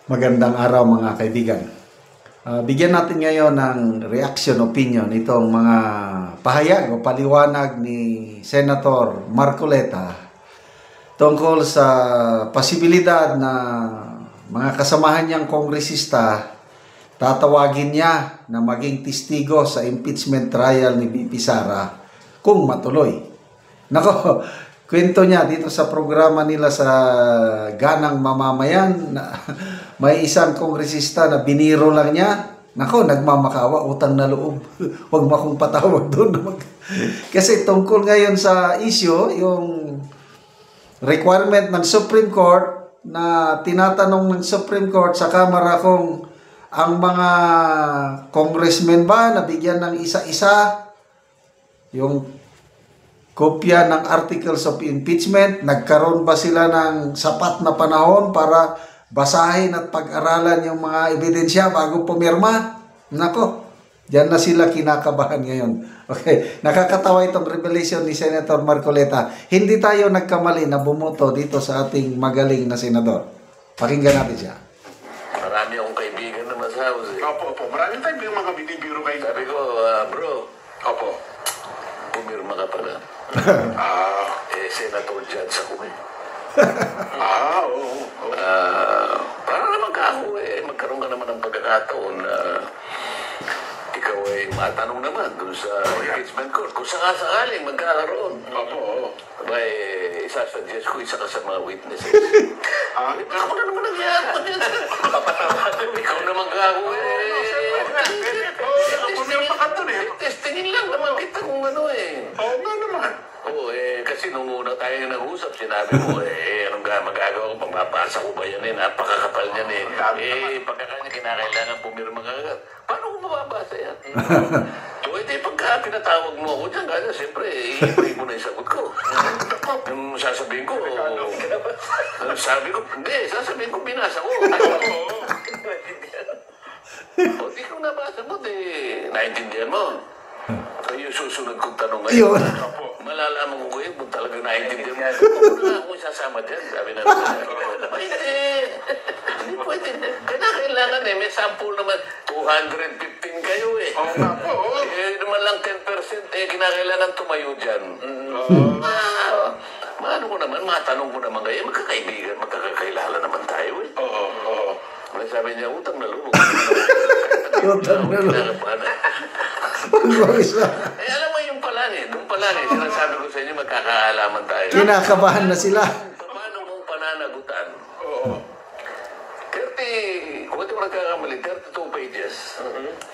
Magandang araw mga kaibigan. Bigyan natin ngayon ng reaction opinion itong mga pahayag o paliwanag ni Senator Marcoleta tungkol sa posibilidad na mga kasamahan niyang kongresista tatawagin niya na maging testigo sa impeachment trial ni BP Sara kung matuloy. Nako, kwento niya dito sa programa nila sa Ganang Mamamayan na may isang kongresista na biniro lang niya. Nako, nagmamakawa, utang na loob. Huwag mo akong patawag doon. Kasi tungkol ngayon sa issue, yung requirement ng Supreme Court na tinatanong ng Supreme Court sa Kamara kung ang mga congressmen ba nabigyan ng isa-isa yung kopya ng Articles of Impeachment, nagkaroon ba sila ng sapat na panahon para basahin at pag-aralan yung mga ebidensya bago pumirma? Nako, diyan na sila kinakabahan ngayon. Okay, nakakatawa itong revelation ni Senator Marcoleta. Hindi tayo nagkamali na bumoto dito sa ating magaling na senador. Pakinggan natin siya. Marami akong kaibigan na masawas eh. Opo. Maraming time yung mga binibiro kayo. Sabi ko, bro, Opo. pumirma ka pala. Senator Judge ako eh. Oo. Para naman ka ako magkaroon ka naman ng pagkakataon na ikaw ay matanong naman dun sa impeachment court. Kung sakasakaling magkakaroon. Opo. Abay, isasuggest ko isa ka sa mga witnesses. Ako na naman nangyari. Ikaw naman ka ako Pumirma ka dun eh. Testingin lang naman kita kung ano eh. Oo nga naman. Oo, kasi nung una tayo nag-usap, sinabi mo, anong magagawa ko, pagpapasa ko ba yan napakakapal niyan pagkakanya kinakailangan pumirma ka agad. Paano ko mababasa yan? So, pagka pinatawag mo ako dyan, kaya siyempre, iibay mo na yung sagot ko. Yung sasabihin ko, sasabihin ko, binasa ko. O, di ko nabasa mo, naintindihan mo. So, yung susunod kong tanong ngayon, malalaman ko kayo kung talagang naintindihan mo. Kung wala akong sasama dyan, sabi na hindi pwede. Kailangan may sample naman, 215 kayo Oo nga po. naman lang 10%, kinakailangan tumayo dyan. Maano ko naman, matanong ko naman kayo, magkakaibigan, magkakakilala naman tayo Oo. Sabi niya, utang na loob. Utang na loob. Alam mo yung doon pa lang sinasabi ko sa inyo, magkakaalaman tayo. Kinakabahan na sila. Paano mong pananagutan? Oo. 30, kung ito magkakamali, 32 pages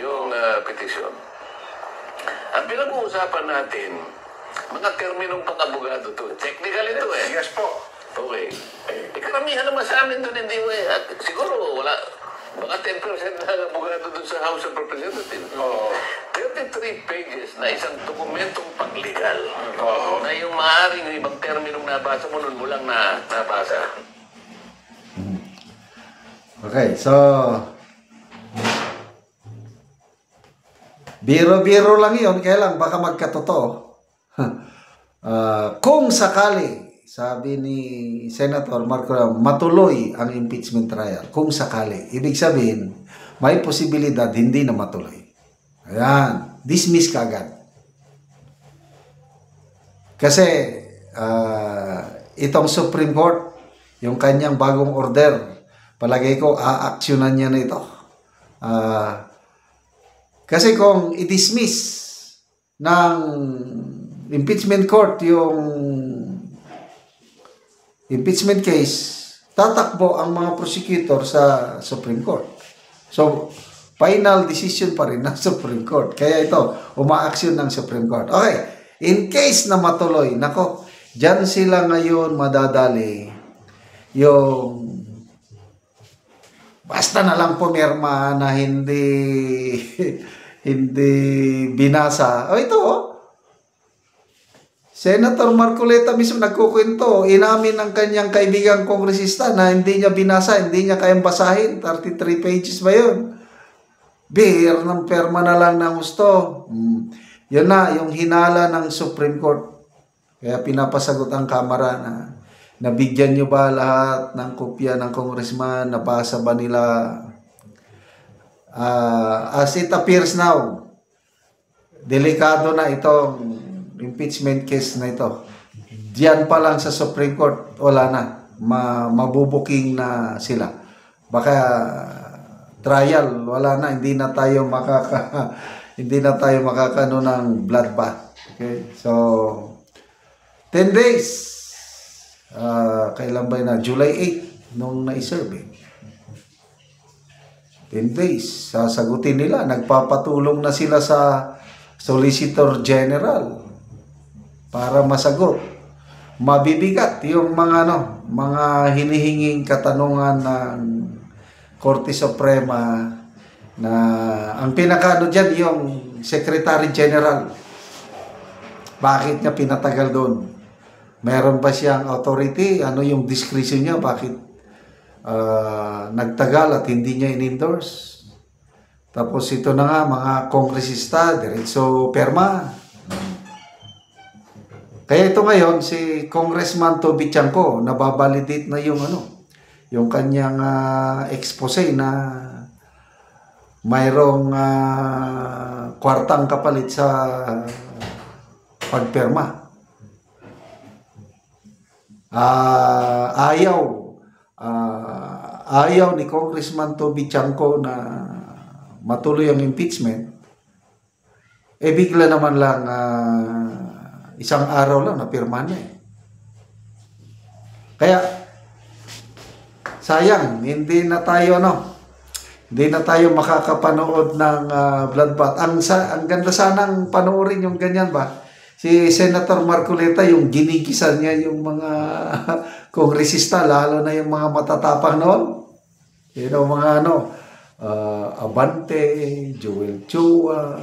yung petition. Ang pinag-uusapan natin, mga terminong pang-abogado to. Technical ito Yes po. Okay. Karamihan naman sa amin doon hindi at siguro wala, baka 10% na abogado doon sa House of Representatives. Oo. 33 pages na isang dokumentong pang-legal na yung maaaring yung ibang terminong nabasa mo nun mo lang nabasa. Okay, so biro-biro lang yun, kaya lang baka magkatotoo. Kung sakali, sabi ni Senator Marco, matuloy ang impeachment trial. Kung sakali, ibig sabihin, may posibilidad hindi na matuloy. Ayan, dismiss ka agad. Kasi itong Supreme Court, yung kanyang bagong order, palagay ko, aaksyonan niya na ito. Kasi kung i-dismiss ng impeachment court yung impeachment case, tatakbo ang mga prosecutor sa Supreme Court. So, final decision pa rin ng Supreme Court. Kaya ito, umaaksyon ng Supreme Court. Okay, in case na matuloy, nako, dyan sila ngayon madadali yung basta na lang pumirma na hindi binasa. O ito, Senator Marcoleta mismo nagkukwento, inamin ng kanyang kaibigang kongresista na hindi niya binasa, hindi niya kayang basahin. 33 pages ba yun? Bihir ng perma na lang ng gusto. Yun na, yung hinala ng Supreme Court. Kaya pinapasagot ang Kamara na Nabigyan nyo ba lahat ng kopya ng congressman? Nabasa ba nila? As it appears now, delikado na itong impeachment case na ito. Diyan pa lang sa Supreme Court, wala na. Mabubuking na sila. Baka trial, wala na. Hindi na tayo makakano ng bloodbath. Okay? So, 10 days. Kailan ba na? July 8 nung na-serve. 10 days. Sasagutin nila. Nagpapatulong na sila sa Solicitor General para masagot. Mabibigat yung mga hinihinging katanungan ng Korte Suprema na ang pinakaano dyan yung Secretary General. Bakit niya pinatagal doon? Meron ba siyang authority? Ano yung discretion niya? Bakit nagtagal at hindi niya in-endorse? Tapos ito na nga, mga kongresista, diretso perma. Kaya ito ngayon, si Congressman Toby Chanco, nababalidate na yung kanyang expose na mayroong kwartang kapalit sa pagperma. Ayaw ni Congressman Toby Chanco na matuloy ang impeachment, bigla naman lang isang araw lang napirma niya. Kaya sayang, hindi na tayo makakapanood ng bloodbath. Ang ganda sanang panoorin yung ganyan ba? Si Senator Marcoleta, yung ginigisan niya yung mga kongresista, lalo na yung mga matatapang noon. Mga Abante, Joel Chua,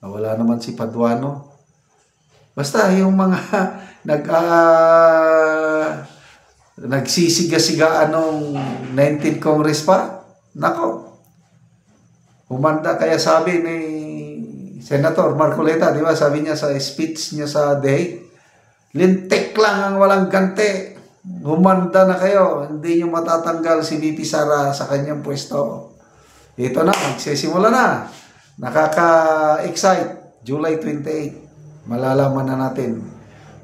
wala naman si Paduano. Basta yung mga nagsisiga-sigaan nung 19 Congress pa, nako, humanda. Kaya sabi ni Senator Marcoleta, di ba, sabi niya sa speech niya sa day, lintik lang ang walang ganti. Humanda na kayo, hindi niyo matatanggal si VP Sara sa kanyang pwesto. Ito na, magsisimula na. Nakaka-excite, July 28. Malalaman na natin,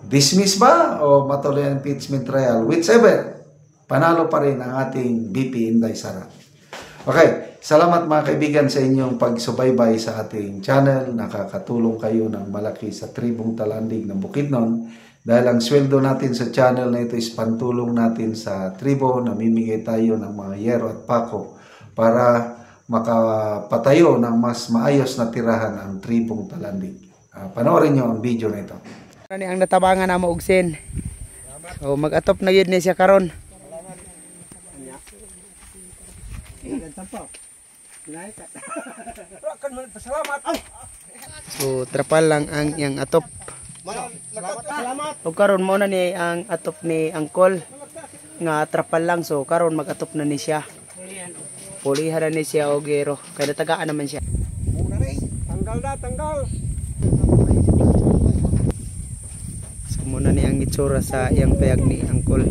dismiss ba o matuloy ang impeachment trial? Whichever, panalo pa rin ang ating VP Inday Sara. Okay, salamat mga kaibigan sa inyong pagsubaybay sa ating channel. Nakakatulong kayo ng malaki sa tribong Talandig ng Bukidnon. Dahil ang sweldo natin sa channel na ito is pantulong natin sa tribo. Namimigay tayo ng mga yero at pako para makapatayo ng mas maayos na tirahan ang tribong Talandig. Panoorin nyo ang video na ito. Ano ang natabangan na maugsin. So mag-atop na yun ni siya karon. So trapal lang ang iyang atop. O karon mo na ni ang atop ni Angkol nga trapal lang, so karon mag-atop na ni siya. Pulihan na ni siya og gero kay natagaan naman siya. Tanggal. So muna ni ang itsura sa iyang payag ni Angkol.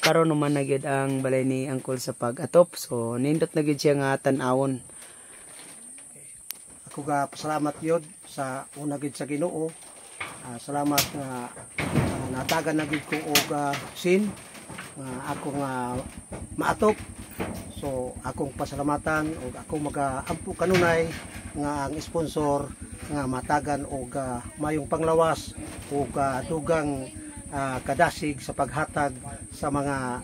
Karon naman na gyud ang balay ni Angkol sa pag-atop, so nindot na gyud siya nga tan-awon. Ako ga pasalamat yun sa una gid sa Ginoo. Salamat nga natagan na gid ko og sin nga ako nga maatop. So akong pasalamatan og akong mag-ampo kanunay nga ang sponsor nga matagan og mayong panglawas og dugang kadasig sa paghatag sa mga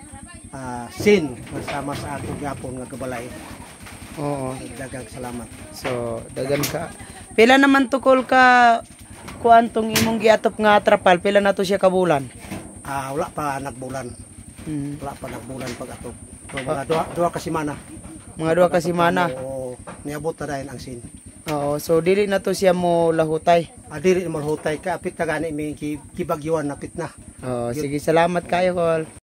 sin kasama sa akong gyapon nga gabalay. Oo. Daghang salamat. So dagan ka. Pila naman tukol ka kuan tong imong giatop nga trapal, pila na to siya kabulan? Wala pa nagbulan. Mm. Wala pa nagbulan pag-atop. So, mga duha ka semana. Mga 2 ka semana. Oo, niabot na dahil ang sin. Oo, so dili na to siya mo lahutay. Dili mo hutay ka apit na gani may kibagyuan napit na. Oo, sige, salamat kayo, Kol.